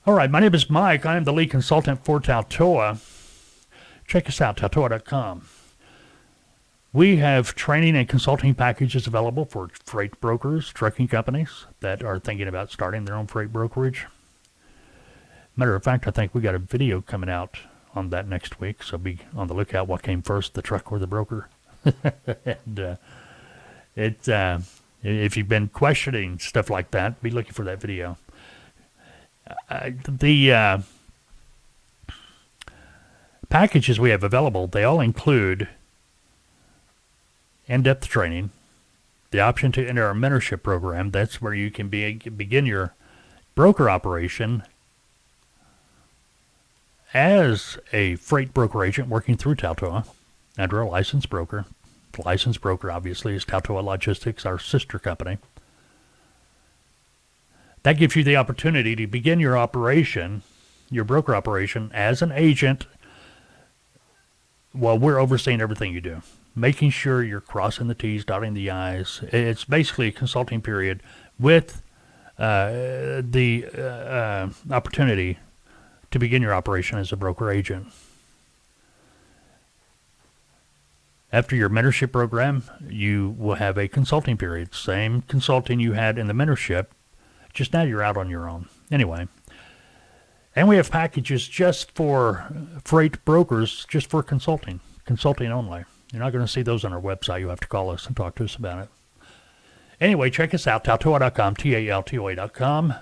All right, my name is Mike. I am the lead consultant for TALTOA. Check us out, TALTOA.com. We have training and consulting packages available for freight brokers, trucking companies that are thinking about starting their own freight brokerage. Matter of fact, I think we got a video coming out on that next week, so be on the lookout what came first, the truck or the broker. And if you've been questioning stuff like that, be looking for that video. The packages we have available, they all include in-depth training, the option to enter our mentorship program. That's where you can begin your broker operation as a freight broker agent working through TALTOA under a licensed broker. The licensed broker, obviously, is TALTOA Logistics, our sister company. That gives you the opportunity to begin your operation, your broker operation, as an agent while we're overseeing everything you do, making sure you're crossing the T's, dotting the I's. It's basically a consulting period with the opportunity to begin your operation as a broker agent. After your mentorship program, you will have a consulting period. Same consulting you had in the mentorship, just now you're out on your own. Anyway, and we have packages just for freight brokers, just for consulting only. You're not going to see those on our website. You have to call us and talk to us about it. Anyway, check us out, TALTOA.com, TALTOA.com.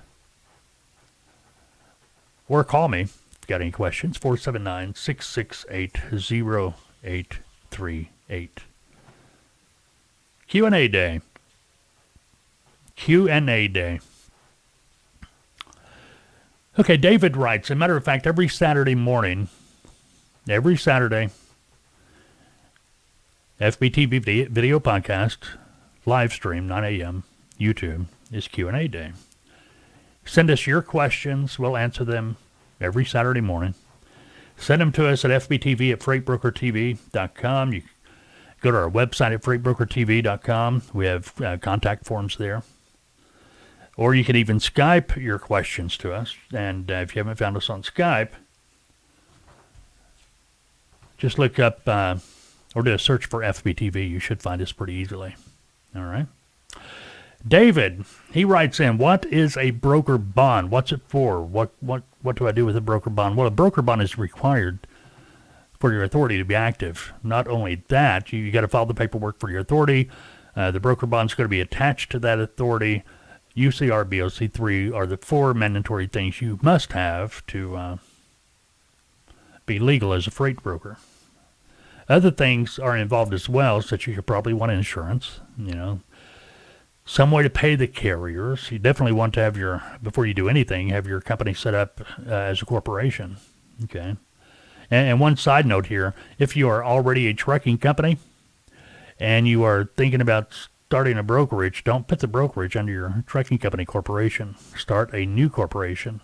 Or call me if you've got any questions, 479-668-0838. Q&A day. Q&A day. Okay, David writes, as a matter of fact, every Saturday, FBTV Video Podcast, live stream, 9 a.m., YouTube, is Q&A day. Send us your questions. We'll answer them every Saturday morning. Send them to us at FBTV at FreightBrokerTV.com. You go to our website at FreightBrokerTV.com. We have contact forms there. Or you can even Skype your questions to us. And if you haven't found us on Skype, just look up or do a search for FBTV. You should find us pretty easily. All right. David, he writes in, what is a broker bond? What's it for? What do I do with a broker bond? Well, a broker bond is required for your authority to be active. Not only that, you got to file the paperwork for your authority. The broker bond is going to be attached to that authority. UCR, BOC3 are the four mandatory things you must have to be legal as a freight broker. Other things are involved as well, such as you probably want insurance, some way to pay the carriers. You definitely want to have before you do anything, have your company set up as a corporation. Okay. And one side note here, if you are already a trucking company and you are thinking about starting a brokerage, don't put the brokerage under your trucking company corporation. Start a new corporation.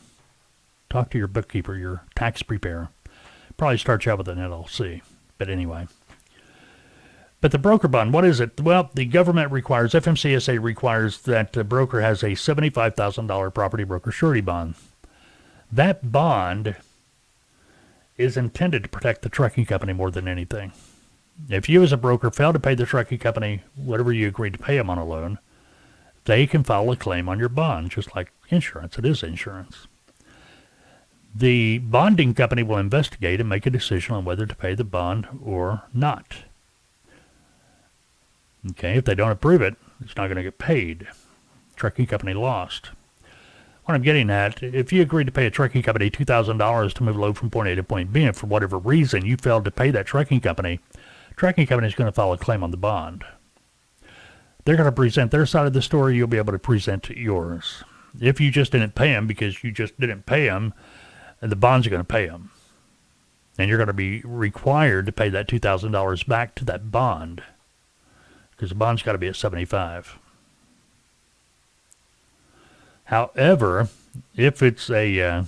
Talk to your bookkeeper, your tax preparer. Probably start you out with an LLC. But anyway. But the broker bond, what is it? Well, the government requires, FMCSA requires that the broker has a $75,000 property broker surety bond. That bond is intended to protect the trucking company more than anything. If you as a broker fail to pay the trucking company whatever you agreed to pay them on a loan, they can file a claim on your bond, just like insurance. It is insurance. The bonding company will investigate and make a decision on whether to pay the bond or not. Okay, if they don't approve it, it's not going to get paid. Trucking company lost. What I'm getting at, if you agreed to pay a trucking company $2,000 to move a load from point A to point B, and for whatever reason you failed to pay that trucking company is going to file a claim on the bond. They're going to present their side of the story. You'll be able to present yours. If you just didn't pay them because you just didn't pay them, the bonds are going to pay them. And you're going to be required to pay that $2,000 back to that bond because the bond's got to be at 75. However, if it's a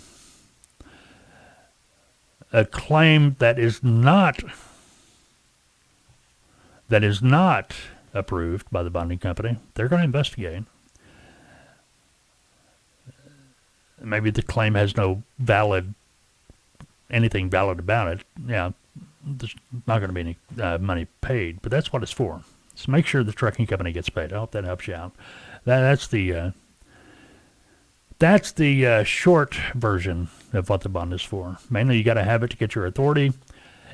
claim that is not approved by the bonding company, they're going to investigate. maybe the claim has no anything valid about it. Yeah, there's not going to be any money paid, but that's what it's for. So make sure the trucking company gets paid. I hope that helps you out. That's the short version of what the bond is for. Mainly, you got to have it to get your authority,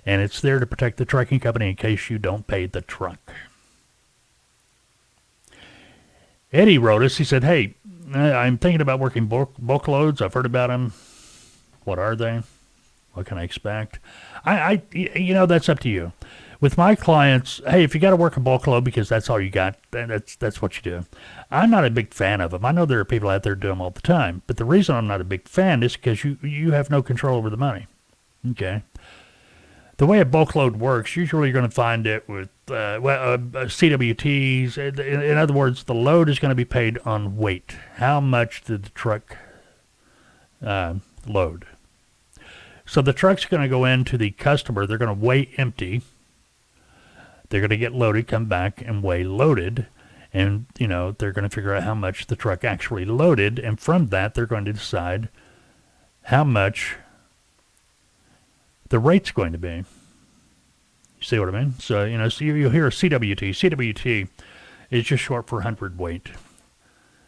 and it's there to protect the trucking company in case you don't pay the truck. Eddie wrote us. He said, "Hey, I'm thinking about working bulk loads. I've heard about them. What are they? What can I expect?" That's up to you. With my clients, hey, if you got to work a bulk load because that's all you got, that's what you do. I'm not a big fan of them. I know there are people out there doing them all the time, but the reason I'm not a big fan is because you have no control over the money. Okay. The way a bulk load works, usually you're going to find it with CWTs. In other words, the load is going to be paid on weight. How much did the truck load? So the truck's going to go into the customer. They're going to weigh empty. They're going to get loaded, come back, and weigh loaded. And, they're going to figure out how much the truck actually loaded. And from that, they're going to decide how much the rate's going to be. You see what I mean? So, you'll hear a CWT. CWT is just short for hundredweight.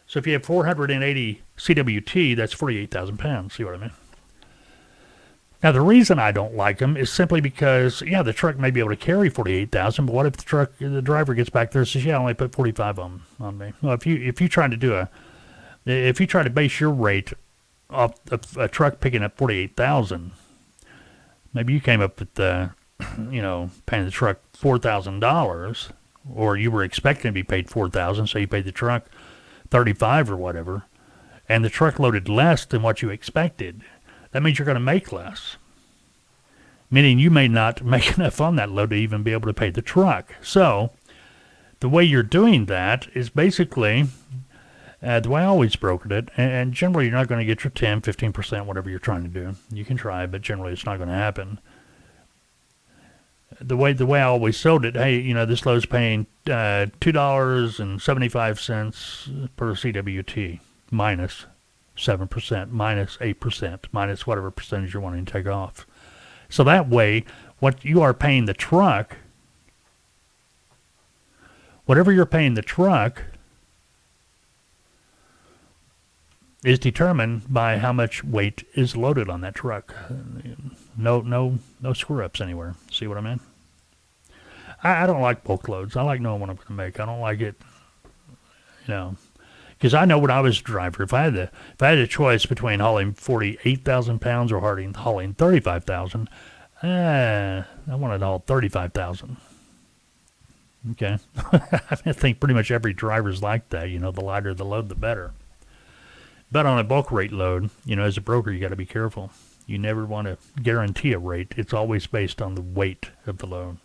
So if you have 480 CWT, that's 48,000 pounds. See what I mean? Now, the reason I don't like them is simply because, the truck may be able to carry 48,000, but what if the driver gets back there and says, I only put 45 on me? Well, if you try to base your rate off a truck picking up 48,000, maybe you came up with paying the truck $4,000, or you were expecting to be paid $4,000, so you paid the truck $35 or whatever, and the truck loaded less than what you expected. That means you're going to make less, meaning you may not make enough on that load to even be able to pay the truck. So the way you're doing that is basically the way I always brokered it, and generally you're not going to get your 10, 15%, whatever you're trying to do. You can try, but generally it's not going to happen. The way I always sold it, hey, this load's paying $2.75 per CWT minus 7%, minus 8%, minus whatever percentage you're wanting to take off. So that way, what you are paying the truck, whatever you're paying the truck, is determined by how much weight is loaded on that truck. No screw-ups anywhere. See what I mean? I don't like bulk loads. I like knowing what I'm going to make. I don't like it, because I know when I was a driver, if I had a choice between hauling 48,000 pounds or hauling 35,000, I wanted to haul 35,000. Okay, I think pretty much every driver's like that. The lighter the load, the better. But on a bulk rate load, as a broker, you got to be careful. You never want to guarantee a rate. It's always based on the weight of the load.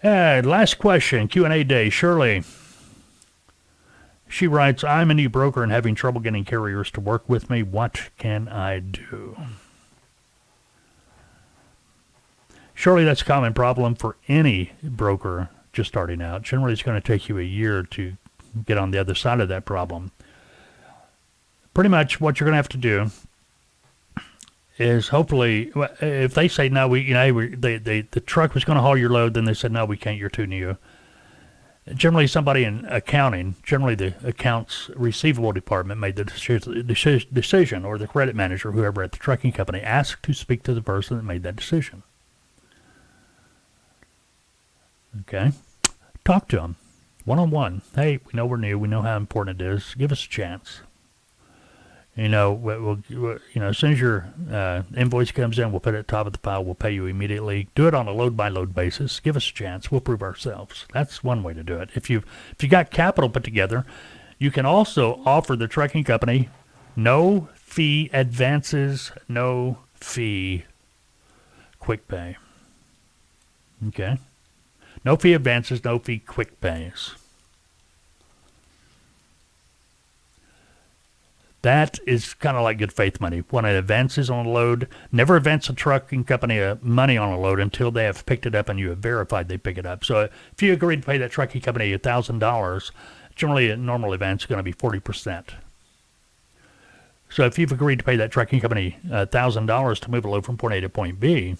Last question, Q&A day. Shirley, she writes, I'm a new broker and having trouble getting carriers to work with me. What can I do? Shirley, that's a common problem for any broker just starting out. Generally, it's going to take you a year to get on the other side of that problem. Pretty much what you're going to have to do is hopefully, if they say, no, the truck was going to haul your load, then they said, no, we can't, you're too new. Generally, somebody in accounting, generally the accounts receivable department made the decision, or the credit manager, whoever at the trucking company, asked to speak to the person that made that decision. Okay? Talk to them. One-on-one. Hey, we know we're new. We know how important it is. Give us a chance. As soon as your invoice comes in, we'll put it at the top of the pile. We'll pay you immediately. Do it on a load-by-load basis. Give us a chance. We'll prove ourselves. That's one way to do it. If you got capital put together, you can also offer the trucking company no fee advances, no fee quick pay. Okay? No fee advances, no fee quick pays. That is kind of like good faith money. When it advances on a load, never advance a trucking company money on a load until they have picked it up and you have verified they pick it up. So if you agree to pay that trucking company $1,000, generally a normal advance is going to be 40%. So if you've agreed to pay that trucking company $1,000 to move a load from point A to point B,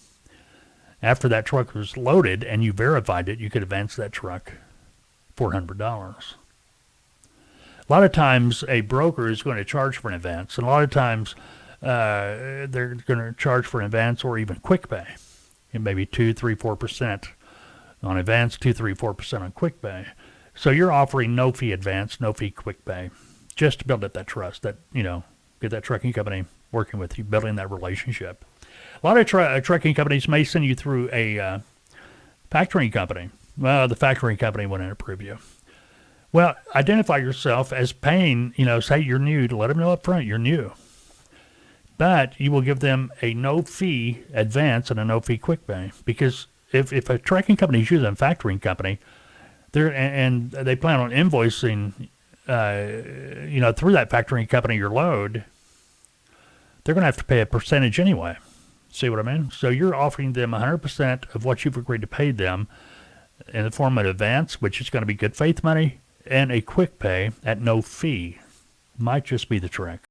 after that truck was loaded and you verified it, you could advance that truck $400. A lot of times a broker is going to charge for an advance, and a lot of times they're going to charge for an advance or even quick pay. It may be 2, 3, 4% on advance, 2, 3, 4% on quick pay. So you're offering no fee advance, no fee quick pay, just to build up that trust, that, get that trucking company working with you, building that relationship. A lot of trucking companies may send you through a factoring company. Well, the factoring company wouldn't approve you. Well, identify yourself as paying, say you're new, to let them know up front you're new. But you will give them a no-fee advance and a no-fee quick pay. Because if a trucking company is using a factoring company, and they plan on invoicing, through that factoring company your load, they're going to have to pay a percentage anyway. See what I mean? So you're offering them 100% of what you've agreed to pay them in the form of advance, which is going to be good faith money, and a quick pay at no fee. Might just be the trick.